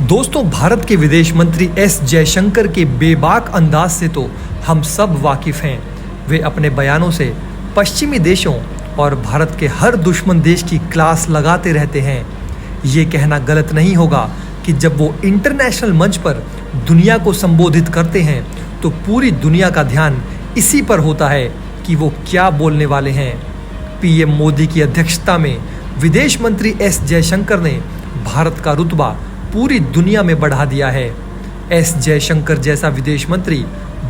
दोस्तों, भारत के विदेश मंत्री एस जयशंकर के बेबाक अंदाज से तो हम सब वाकिफ हैं। वे अपने बयानों से पश्चिमी देशों और भारत के हर दुश्मन देश की क्लास लगाते रहते हैं। ये कहना गलत नहीं होगा कि जब वो इंटरनेशनल मंच पर दुनिया को संबोधित करते हैं तो पूरी दुनिया का ध्यान इसी पर होता है कि वो क्या बोलने वाले हैं। पीएम मोदी की अध्यक्षता में विदेश मंत्री एस जयशंकर ने भारत का रुतबा पूरी दुनिया में बढ़ा दिया है। एस जयशंकर जैसा विदेश मंत्री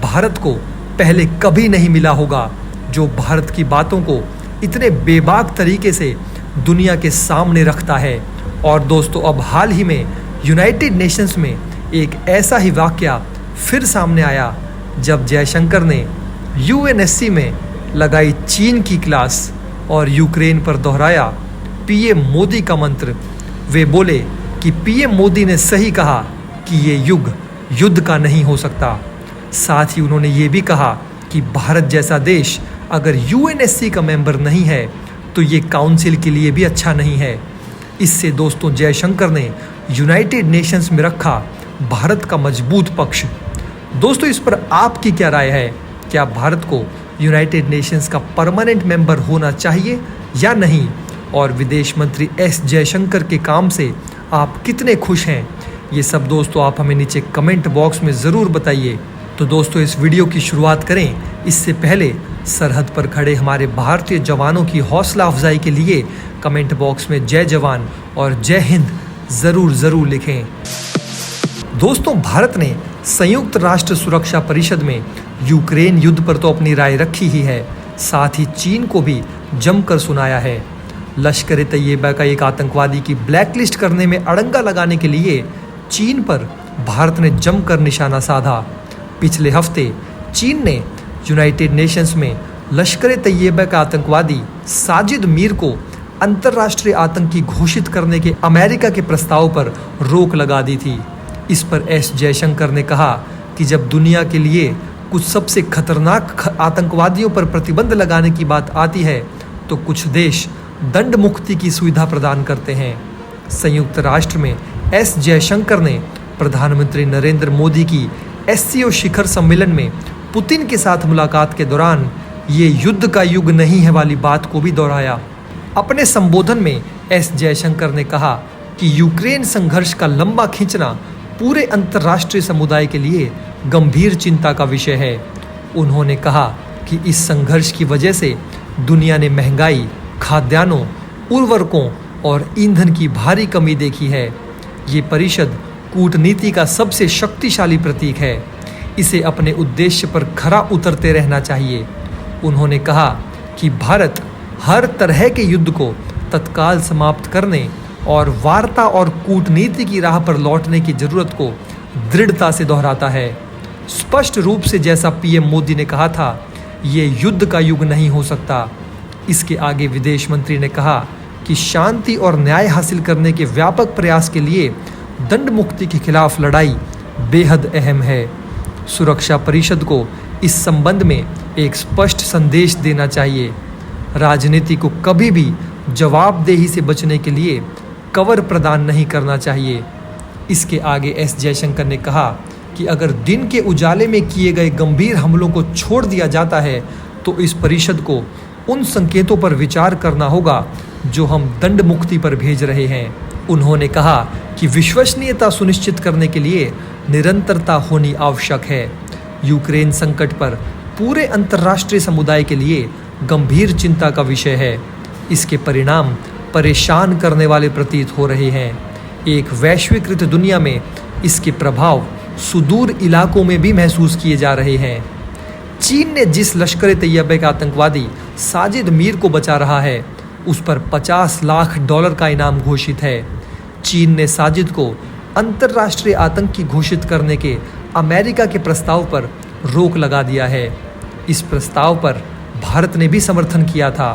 भारत को पहले कभी नहीं मिला होगा, जो भारत की बातों को इतने बेबाक तरीके से दुनिया के सामने रखता है। और दोस्तों, अब हाल ही में यूनाइटेड नेशंस में एक ऐसा ही वाकया फिर सामने आया जब जयशंकर ने यूएनएससी में लगाई चीन की क्लास और यूक्रेन पर दोहराया पीएम मोदी का मंत्र। वे बोले कि पीएम मोदी ने सही कहा कि ये युग युद्ध का नहीं हो सकता। साथ ही उन्होंने ये भी कहा कि भारत जैसा देश अगर यूएनएससी का मेंबर नहीं है तो ये काउंसिल के लिए भी अच्छा नहीं है। इससे दोस्तों, जयशंकर ने यूनाइटेड नेशंस में रखा भारत का मजबूत पक्ष। दोस्तों, इस पर आपकी क्या राय है? क्या भारत को यूनाइटेड नेशंस का परमानेंट मेंबर होना चाहिए या नहीं? और विदेश मंत्री एस जयशंकर के काम से आप कितने खुश हैं? ये सब दोस्तों आप हमें नीचे कमेंट बॉक्स में ज़रूर बताइए। तो दोस्तों, इस वीडियो की शुरुआत करें इससे पहले सरहद पर खड़े हमारे भारतीय जवानों की हौसला अफजाई के लिए कमेंट बॉक्स में जय जवान और जय हिंद ज़रूर लिखें। दोस्तों, भारत ने संयुक्त राष्ट्र सुरक्षा परिषद में यूक्रेन युद्ध पर तो अपनी राय रखी ही है, साथ ही चीन को भी जमकर सुनाया है। लश्कर ए तैयबा का एक आतंकवादी की ब्लैकलिस्ट करने में अड़ंगा लगाने के लिए चीन पर भारत ने जमकर निशाना साधा। पिछले हफ्ते चीन ने यूनाइटेड नेशंस में लश्कर ए तैयबा का आतंकवादी साजिद मीर को अंतर्राष्ट्रीय आतंकी घोषित करने के अमेरिका के प्रस्ताव पर रोक लगा दी थी। इस पर एस जयशंकर ने कहा कि जब दुनिया के लिए कुछ सबसे खतरनाक आतंकवादियों पर प्रतिबंध लगाने की बात आती है तो कुछ देश दंड मुक्ति की सुविधा प्रदान करते हैं। संयुक्त राष्ट्र में एस जयशंकर ने प्रधानमंत्री नरेंद्र मोदी की एससीओ शिखर सम्मेलन में पुतिन के साथ मुलाकात के दौरान ये युद्ध का युग नहीं है वाली बात को भी दोहराया। अपने संबोधन में एस जयशंकर ने कहा कि यूक्रेन संघर्ष का लंबा खींचना पूरे अंतर्राष्ट्रीय समुदाय के लिए गंभीर चिंता का विषय है। उन्होंने कहा कि इस संघर्ष की वजह से दुनिया ने महंगाई, खाद्यान्नों, उर्वरकों और ईंधन की भारी कमी देखी है। ये परिषद कूटनीति का सबसे शक्तिशाली प्रतीक है। इसे अपने उद्देश्य पर खरा उतरते रहना चाहिए। उन्होंने कहा कि भारत हर तरह के युद्ध को तत्काल समाप्त करने और वार्ता और कूटनीति की राह पर लौटने की जरूरत को दृढ़ता से दोहराता है। स्पष्ट रूप से जैसा पीएम मोदी ने कहा था, ये युद्ध का युग नहीं हो सकता। इसके आगे विदेश मंत्री ने कहा कि शांति और न्याय हासिल करने के व्यापक प्रयास के लिए दंड मुक्ति के खिलाफ लड़ाई बेहद अहम है। सुरक्षा परिषद को इस संबंध में एक स्पष्ट संदेश देना चाहिए। राजनीति को कभी भी जवाबदेही से बचने के लिए कवर प्रदान नहीं करना चाहिए। इसके आगे एस जयशंकर ने कहा कि अगर दिन के उजाले में किए गए गंभीर हमलों को छोड़ दिया जाता है तो इस परिषद को उन संकेतों पर विचार करना होगा जो हम दंड मुक्ति पर भेज रहे हैं। उन्होंने कहा कि विश्वसनीयता सुनिश्चित करने के लिए निरंतरता होनी आवश्यक है। यूक्रेन संकट पर पूरे अंतर्राष्ट्रीय समुदाय के लिए गंभीर चिंता का विषय है। इसके परिणाम परेशान करने वाले प्रतीत हो रहे हैं। एक वैश्वीकृत दुनिया में इसके प्रभाव सुदूर इलाकों में भी महसूस किए जा रहे हैं। चीन ने जिस लश्कर ए तैयबा का आतंकवादी साजिद मीर को बचा रहा है उस पर $50 लाख का इनाम घोषित है। चीन ने साजिद को अंतर्राष्ट्रीय आतंकी घोषित करने के अमेरिका के प्रस्ताव पर रोक लगा दिया है। इस प्रस्ताव पर भारत ने भी समर्थन किया था।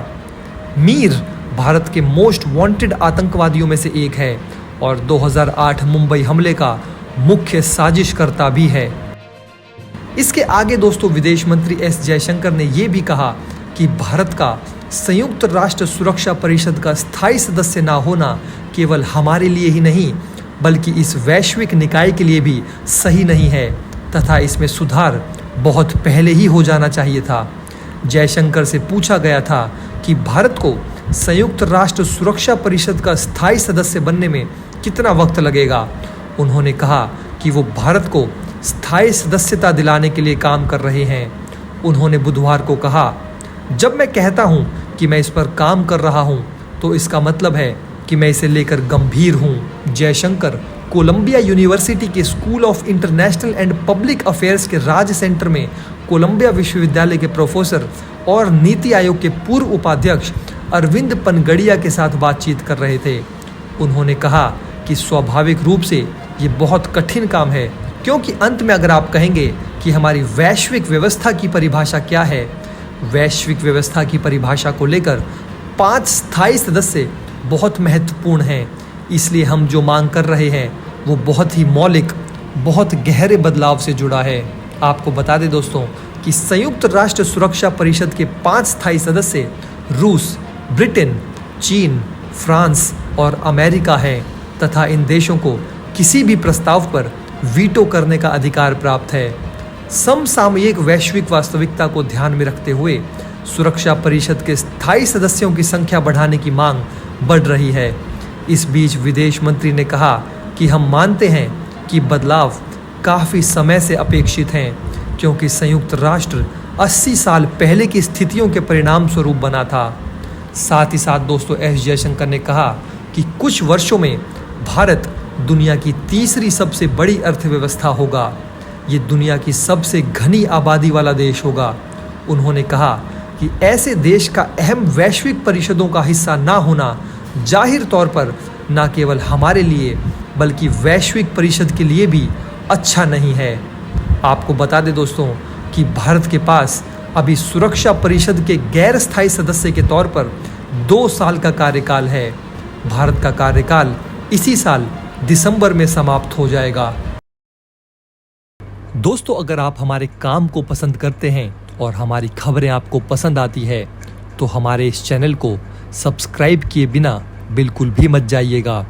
मीर भारत के मोस्ट वांटेड आतंकवादियों में से एक है और 2008 मुंबई हमले का मुख्य साजिशकर्ता भी है। इसके आगे दोस्तों, विदेश मंत्री एस जयशंकर ने ये भी कहा कि भारत का संयुक्त राष्ट्र सुरक्षा परिषद का स्थायी सदस्य ना होना केवल हमारे लिए ही नहीं बल्कि इस वैश्विक निकाय के लिए भी सही नहीं है तथा इसमें सुधार बहुत पहले ही हो जाना चाहिए था। जयशंकर से पूछा गया था कि भारत को संयुक्त राष्ट्र सुरक्षा परिषद का स्थायी सदस्य बनने में कितना वक्त लगेगा। उन्होंने कहा कि वो भारत को स्थायी सदस्यता दिलाने के लिए काम कर रहे हैं। उन्होंने बुधवार को कहा, जब मैं कहता हूं कि मैं इस पर काम कर रहा हूं तो इसका मतलब है कि मैं इसे लेकर गंभीर हूं। जयशंकर कोलंबिया यूनिवर्सिटी के school of international and public affairs के राज सेंटर में कोलंबिया विश्वविद्यालय के प्रोफेसर और नीति आयोग के पूर्व उपाध्यक्ष अरविंद पनगड़िया के साथ बातचीत कर रहे थे। उन्होंने कहा कि स्वाभाविक रूप से ये बहुत कठिन काम है, क्योंकि अंत में अगर आप कहेंगे कि हमारी वैश्विक व्यवस्था की परिभाषा क्या है, वैश्विक व्यवस्था की परिभाषा को लेकर 5 स्थायी सदस्य बहुत महत्वपूर्ण हैं। इसलिए हम जो मांग कर रहे हैं वो बहुत ही मौलिक, बहुत गहरे बदलाव से जुड़ा है। आपको बता दें दोस्तों कि संयुक्त राष्ट्र सुरक्षा परिषद के 5 स्थायी सदस्य रूस, ब्रिटेन, चीन, फ्रांस और अमेरिका हैं तथा इन देशों को किसी भी प्रस्ताव पर वीटो करने का अधिकार प्राप्त है। समसामयिक वैश्विक वास्तविकता को ध्यान में रखते हुए सुरक्षा परिषद के स्थायी सदस्यों की संख्या बढ़ाने की मांग बढ़ रही है। इस बीच विदेश मंत्री ने कहा कि हम मानते हैं कि बदलाव काफ़ी समय से अपेक्षित हैं, क्योंकि संयुक्त राष्ट्र 80 साल पहले की स्थितियों के परिणाम स्वरूप बना था। साथ ही साथ दोस्तों एस जयशंकर ने कहा कि कुछ वर्षों में भारत दुनिया की तीसरी सबसे बड़ी अर्थव्यवस्था होगा। ये दुनिया की सबसे घनी आबादी वाला देश होगा। उन्होंने कहा कि ऐसे देश का अहम वैश्विक परिषदों का हिस्सा ना होना जाहिर तौर पर न केवल हमारे लिए बल्कि वैश्विक परिषद के लिए भी अच्छा नहीं है। आपको बता दें दोस्तों कि भारत के पास अभी सुरक्षा परिषद के गैर स्थायी सदस्य के तौर पर 2 साल का कार्यकाल है। भारत का कार्यकाल इसी साल दिसंबर में समाप्त हो जाएगा। दोस्तों अगर आप हमारे काम को पसंद करते हैं और हमारी खबरें आपको पसंद आती है तो हमारे इस चैनल को सब्सक्राइब किए बिना बिल्कुल भी मत जाइएगा।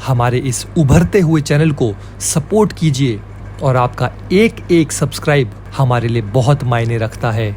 हमारे इस उभरते हुए चैनल को सपोर्ट कीजिए और आपका एक सब्सक्राइब हमारे लिए बहुत मायने रखता है।